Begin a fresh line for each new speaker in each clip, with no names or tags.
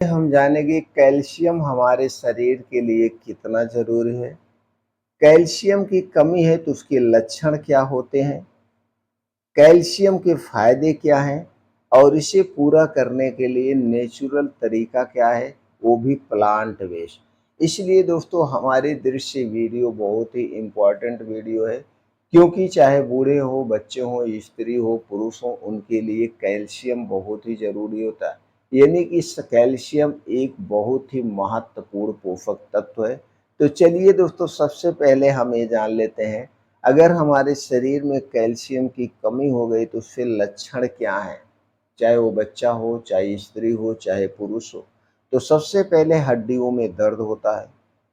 हम जानेंगे कैल्शियम हमारे शरीर के लिए कितना जरूरी है। कैल्शियम की कमी है तो उसके लक्षण क्या होते हैं, कैल्शियम के फायदे क्या हैं और इसे पूरा करने के लिए नेचुरल तरीका क्या है, वो भी प्लांट बेस्ड। इसलिए दोस्तों हमारी दृश्य वीडियो बहुत ही इम्पोर्टेंट वीडियो है, क्योंकि चाहे बूढ़े हो, बच्चे हो, स्त्री हो, पुरुष हो, उनके लिए कैल्शियम बहुत ही जरूरी होता है। यानी कि कैल्शियम एक बहुत ही महत्वपूर्ण पोषक तत्व है। तो चलिए दोस्तों, सबसे पहले हम ये जान लेते हैं, अगर हमारे शरीर में कैल्शियम की कमी हो गई तो उसके लक्षण क्या हैं, चाहे वो बच्चा हो, चाहे स्त्री हो, चाहे पुरुष हो। तो सबसे पहले हड्डियों में दर्द होता है,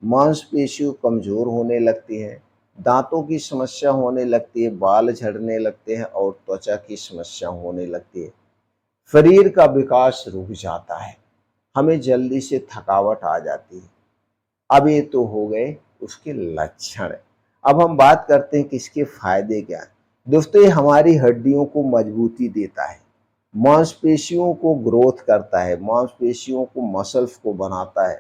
मांसपेशियां कमजोर होने लगती हैं, दांतों की समस्या होने लगती है, बाल झड़ने लगते हैं और त्वचा की समस्या होने लगती है। शरीर का विकास रुक जाता है, हमें जल्दी से थकावट आ जाती है। अब ये तो हो गए उसके लक्षण। अब हम बात करते हैं कि इसके फायदे क्या हैं। दोस्तों ये हमारी हड्डियों को मजबूती देता है, मांसपेशियों को ग्रोथ करता है, मांसपेशियों को मसल्स को बनाता है,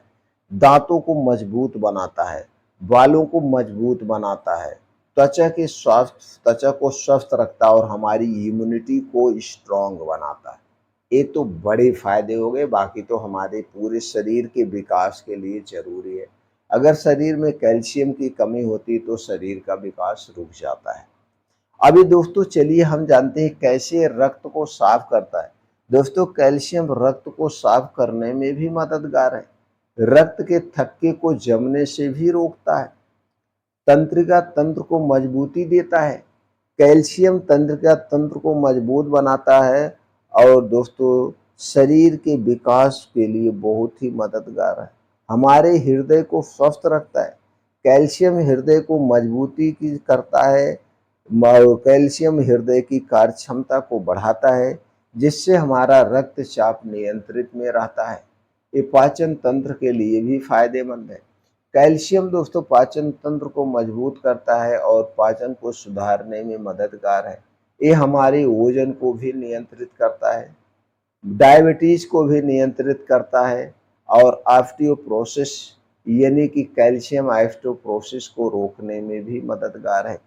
दांतों को मजबूत बनाता है, बालों को मजबूत बनाता है, त्वचा को स्वस्थ रखता है और हमारी इम्यूनिटी को स्ट्रांग बनाता है। ये तो बड़े फायदे हो गए, बाकी तो हमारे पूरे शरीर के विकास के लिए जरूरी है। अगर शरीर में कैल्शियम की कमी होती तो शरीर का विकास रुक जाता है। अभी दोस्तों चलिए हम जानते हैं कैसे रक्त को साफ करता है। दोस्तों कैल्शियम रक्त को साफ करने में भी मददगार है, रक्त के थक्के को जमने से भी रोकता है, तंत्रिका तंत्र को मजबूती देता है। कैल्शियम तंत्रिका तंत्र को मजबूत बनाता है और दोस्तों शरीर के विकास के लिए बहुत ही मददगार है, हमारे हृदय को स्वस्थ रखता है। कैल्शियम हृदय को मजबूती की करता है, कैल्शियम हृदय की कार्य क्षमता को बढ़ाता है, जिससे हमारा रक्तचाप नियंत्रित में रहता है। ये पाचन तंत्र के लिए भी फायदेमंद है। कैल्शियम दोस्तों पाचन तंत्र को मजबूत करता है और पाचन को सुधारने में मददगार है। ये हमारे वजन को भी नियंत्रित करता है, डायबिटीज को भी नियंत्रित करता है और ऑस्टियोपोरोसिस यानी कि कैल्शियम ऑस्टियोपोरोसिस को रोकने में भी मददगार है।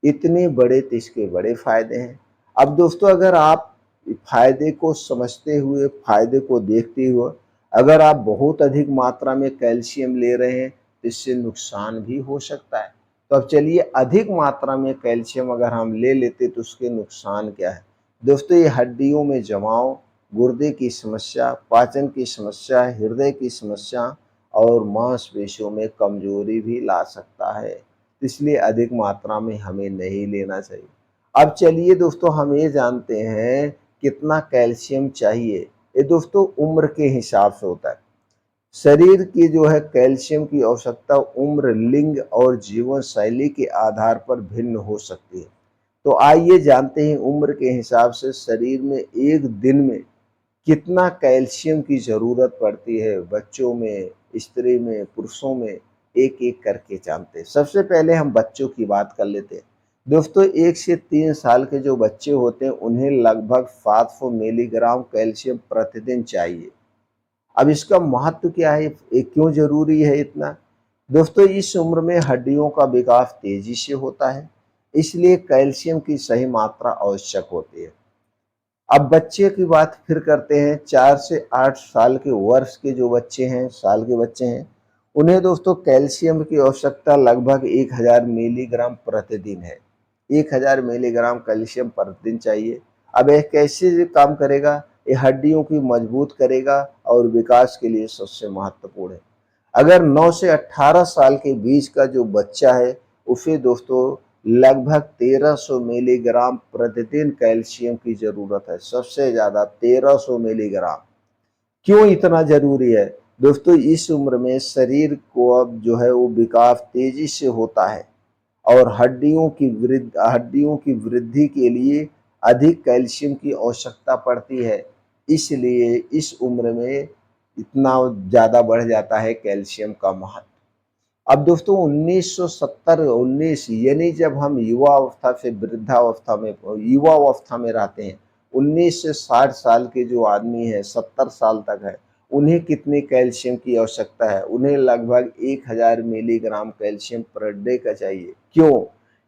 इतने बड़े तो इसके बड़े फायदे हैं। अब दोस्तों अगर आप फायदे को समझते हुए, फायदे को देखते हुए अगर आप बहुत अधिक मात्रा में कैल्शियम ले रहे हैं तो इससे नुकसान भी हो सकता है। तो अब चलिए अधिक मात्रा में कैल्शियम अगर हम ले लेते तो उसके नुकसान क्या है। दोस्तों ये हड्डियों में जमाव, गुर्दे की समस्या, पाचन की समस्या, हृदय की समस्या और मांसपेशियों में कमजोरी भी ला सकता है, इसलिए अधिक मात्रा में हमें नहीं लेना चाहिए। अब चलिए दोस्तों हम ये जानते हैं कितना कैल्शियम चाहिए। ये दोस्तों उम्र के हिसाब से होता है, शरीर की जो है कैल्शियम की आवश्यकता उम्र, लिंग और जीवन शैली के आधार पर भिन्न हो सकती है। तो आइए जानते हैं उम्र के हिसाब से शरीर में एक दिन में कितना कैल्शियम की जरूरत पड़ती है, बच्चों में, स्त्री में, पुरुषों में, एक एक करके जानते हैं। सबसे पहले हम बच्चों की बात कर लेते हैं। दोस्तों 1 से 3 साल के जो बच्चे होते हैं उन्हें लगभग 700 मिलीग्राम कैल्शियम प्रतिदिन चाहिए। अब इसका महत्व क्या है, ये क्यों जरूरी है इतना। दोस्तों इस उम्र में हड्डियों का विकास तेजी से होता है, इसलिए कैल्शियम की सही मात्रा आवश्यक होती है। अब बच्चे की बात फिर करते हैं, 4 से 8 साल के वर्ष के जो बच्चे हैं, साल के बच्चे हैं, उन्हें दोस्तों कैल्शियम की आवश्यकता लगभग 1000 मिलीग्राम प्रतिदिन है। 1000 मिलीग्राम कैल्शियम प्रतिदिन चाहिए। अब यह कैसे काम करेगा, ये हड्डियों की मजबूत करेगा और विकास के लिए सबसे महत्वपूर्ण है। अगर 9 से 18 साल के बीच का जो बच्चा है उसे दोस्तों लगभग 1300 मिलीग्राम प्रतिदिन कैल्शियम की जरूरत है, सबसे ज्यादा 1300 मिलीग्राम। क्यों इतना जरूरी है। दोस्तों इस उम्र में शरीर को अब जो है वो विकास तेजी से होता है और हड्डियों की वृद्धि के लिए अधिक कैल्शियम की आवश्यकता पड़ती है, इसलिए इस उम्र में इतना ज़्यादा बढ़ जाता है कैल्शियम का महत्व। अब दोस्तों 19 यानी जब हम युवा अवस्था से वृद्धावस्था में, युवा अवस्था में रहते हैं, 19 से 60 साल के जो आदमी है, 70 साल तक है, उन्हें कितने कैल्शियम की आवश्यकता है? उन्हें लगभग 1000 मिलीग्राम कैल्शियम पर डे का चाहिए। क्यों?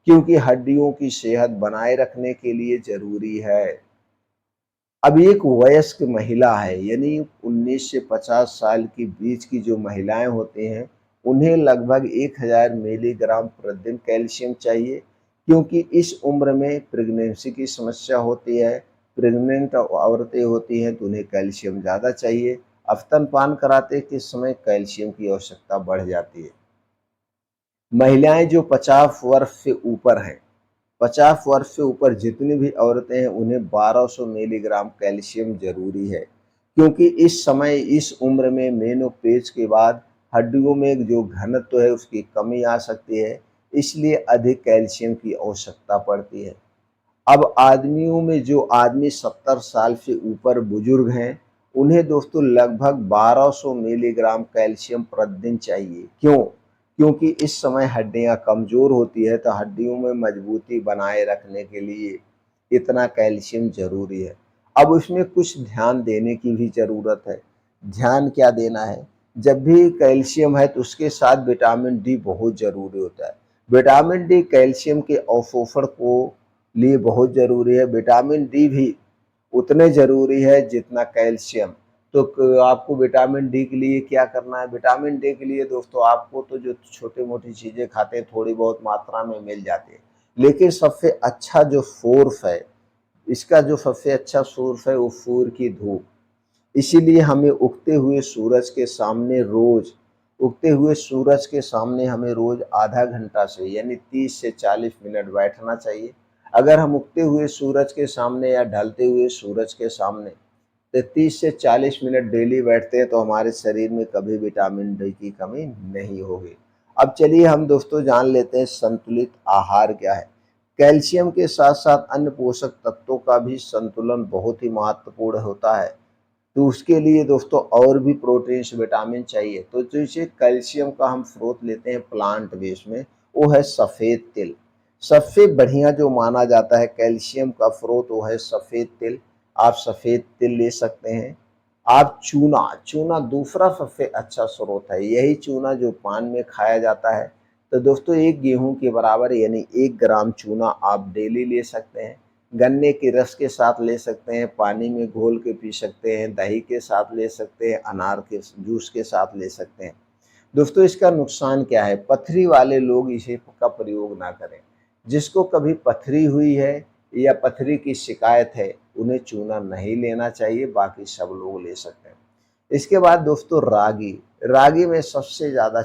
क्योंकि हड्डियों की सेहत बनाए रखने के लिए ज़रूरी है। अब एक वयस्क महिला है, यानी 19 से 50 साल के बीच की जो महिलाएं होती हैं, उन्हें लगभग 1000 मिलीग्राम प्रतिदिन कैल्शियम चाहिए, क्योंकि इस उम्र में प्रेगनेंसी की समस्या होती है। प्रेग्नेंट औरतें होती हैं तो उन्हें कैल्शियम ज़्यादा चाहिए। स्तनपान कराते के समय कैल्शियम की आवश्यकता बढ़ जाती है। महिलाएं जो 50 वर्ष से ऊपर हैं, 50 वर्ष से ऊपर जितनी भी औरतें हैं, उन्हें 1200 मिलीग्राम कैल्शियम जरूरी है, क्योंकि इस समय इस उम्र में मेनोपेज के बाद हड्डियों में जो घनत्व है उसकी कमी आ सकती है, इसलिए अधिक कैल्शियम की आवश्यकता पड़ती है। अब आदमियों में जो आदमी 70 साल से ऊपर बुजुर्ग हैं, उन्हें दोस्तों लगभग 1200 मिलीग्राम कैल्शियम प्रतिदिन चाहिए। क्यों? क्योंकि इस समय हड्डियां कमजोर होती है, तो हड्डियों में मजबूती बनाए रखने के लिए इतना कैल्शियम जरूरी है। अब उसमें कुछ ध्यान देने की भी जरूरत है। ध्यान क्या देना है? जब भी कैल्शियम है तो उसके साथ विटामिन डी बहुत जरूरी होता है। विटामिन डी कैल्शियम के अवशोषण को लिए बहुत ज़रूरी है। विटामिन डी भी उतने ज़रूरी है जितना कैल्शियम। तो आपको विटामिन डी के लिए क्या करना है? विटामिन डी के लिए दोस्तों आपको तो जो छोटी-मोटी चीज़ें खाते हैं थोड़ी बहुत मात्रा में मिल जाती है। लेकिन सबसे अच्छा जो सोर्स है, इसका जो सबसे अच्छा सोर्स है वो सूर्य की धूप। इसीलिए हमें उगते हुए सूरज के सामने हमें रोज आधा घंटा से यानी 30 से 40 मिनट बैठना चाहिए। अगर हम उगते हुए सूरज के सामने या ढलते हुए सूरज के सामने तो 30 से 40 मिनट डेली बैठते हैं तो हमारे शरीर में कभी विटामिन डी की कमी नहीं होगी। अब चलिए हम दोस्तों जान लेते हैं संतुलित आहार क्या है। कैल्शियम के साथ साथ अन्य पोषक तत्वों का भी संतुलन बहुत ही महत्वपूर्ण होता है। तो उसके लिए दोस्तों और भी प्रोटीन्स विटामिन चाहिए। तो जैसे कैल्शियम का हम स्रोत लेते हैं प्लांट बेस में, वो है सफ़ेद तिल। सबसे बढ़िया जो माना जाता है कैल्शियम का स्रोत वो है सफ़ेद तिल। आप सफ़ेद तिल ले सकते हैं। आप चूना, चूना दूसरा सबसे अच्छा स्रोत है। यही चूना जो पान में खाया जाता है। तो दोस्तों एक गेहूं के बराबर यानी 1 ग्राम चूना आप डेली ले सकते हैं। गन्ने के रस के साथ ले सकते हैं, पानी में घोल के पी सकते हैं, दही के साथ ले सकते हैं, अनार के जूस के साथ ले सकते हैं। दोस्तों इसका नुकसान क्या है? पथरी वाले लोग इसे का प्रयोग ना करें। जिसको कभी पथरी हुई है या पथरी की शिकायत है, उन्हें चूना नहीं लेना चाहिए, बाकी सब लोग ले सकते हैं। इसके बाद दोस्तों रागी, रागी में सबसे ज़्यादा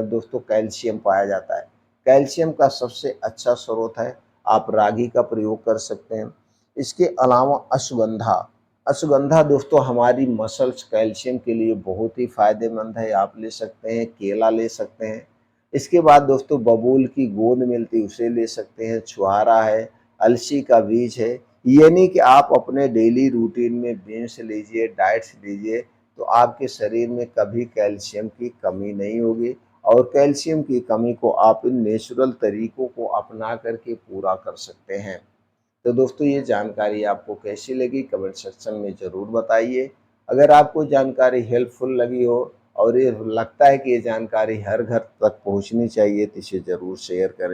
दोस्तों कैल्शियम पाया जाता है। कैल्शियम का सबसे अच्छा स्रोत है, आप रागी का प्रयोग कर सकते हैं। इसके अलावा अश्वगंधा, अश्वगंधा दोस्तों हमारी मसल्स कैल्शियम के लिए बहुत ही फ़ायदेमंद है, आप ले सकते हैं। केला ले सकते हैं। इसके बाद दोस्तों बबूल की गोंद मिलती है, उसे ले सकते हैं। छुहारा है, अलसी का बीज है। यानी कि आप अपने डेली रूटीन में बीन्स लीजिए, डाइट्स लीजिए, तो आपके शरीर में कभी कैल्शियम की कमी नहीं होगी और कैल्शियम की कमी को आप इन नेचुरल तरीकों को अपना करके पूरा कर सकते हैं। तो दोस्तों ये जानकारी आपको कैसी लगी कमेंट सेक्शन में ज़रूर बताइए। अगर आपको जानकारी हेल्पफुल लगी हो और ये लगता है कि ये जानकारी हर घर तक पहुंचनी चाहिए तो इसे ज़रूर शेयर करें।